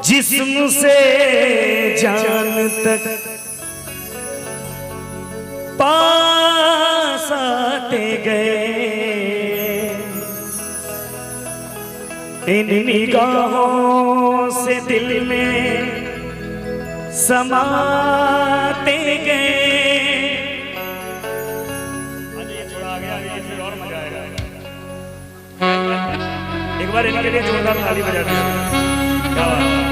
जिस्म से जान तक पास आते गए, इन निगाहों से दिल में समाते गए। और मजा आएगा। एक बार इनके लिए जोरदार ताली बजा दीजिए। क्या बात है।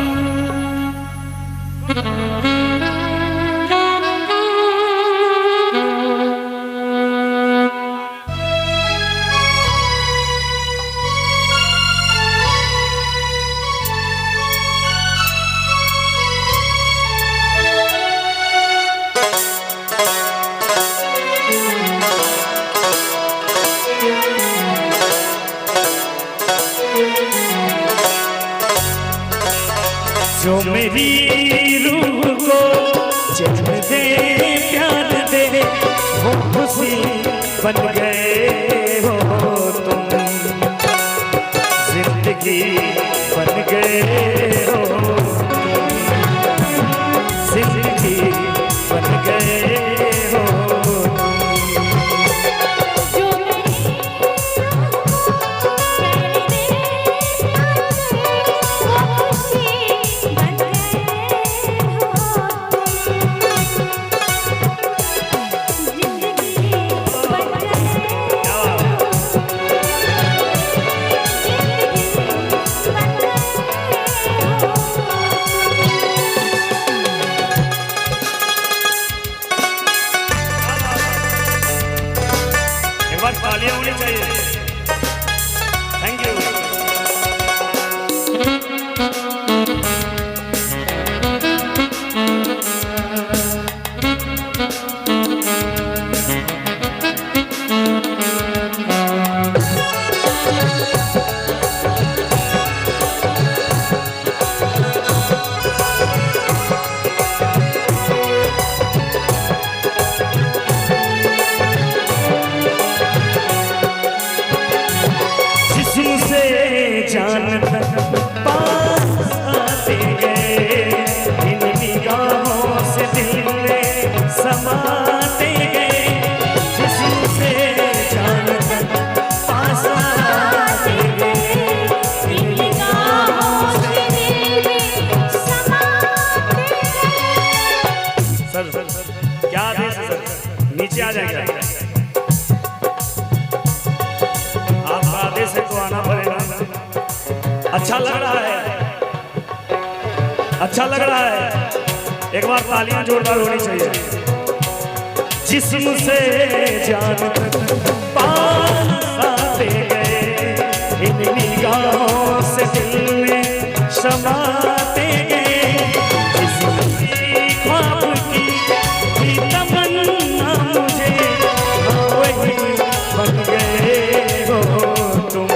जो मेरी रूह को जन्म दे प्यार दे, वो खुशी बन गए हो तुम, जिंदगी बन गए हो, जिंदगी बन गए हो। तालियां होनी चाहिए। Thank you. जान तक पास आते गए, इन निगाहों से दिल में समाते गए, जिससे जान तक पास आते गए, इन निगाहों से दिल में समाते गए। सर क्या आदेश है सर? नीचे आ जाएगा। आपका आदेश है तो आना पड़ेगा। अच्छा लग रहा है, अच्छा लग रहा है। एक बार तालियां जोरदार होनी चाहिए। जिस्म से जान तक पास आते गए, इन निगाहों से दिल में समाते गए, जिसकी ख्वाब की भी तमन्ना मुझे वही बन गए हो तुम।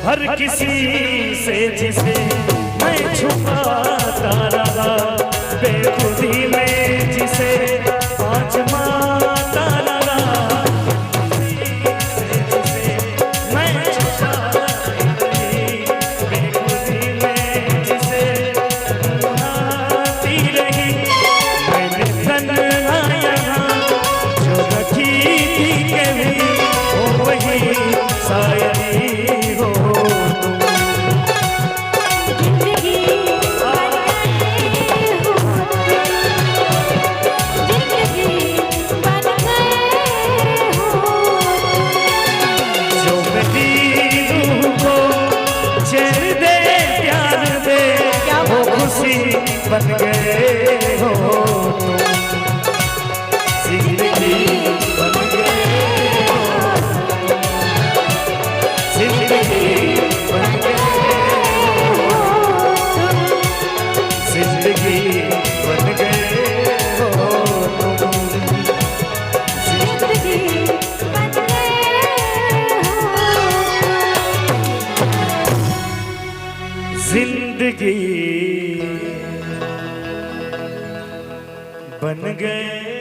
हर किसी से जिसे मैं छुपाता रहा, बेखुदी में जिसे आजमाता रहा, से जिसे मैं छुपाता रही, बेखुदी में जिसे आती रही, मैंने तन्हा यहाँ जो रखी थी कभी, वो वही शायरी हो। बन गए हो तुम, जिंदगी बन गए हो, जिंदगी बन गए हो, जिंदगी बन गए हो तुम, जिंदगी बन गए हो, जिंदगी बन गए।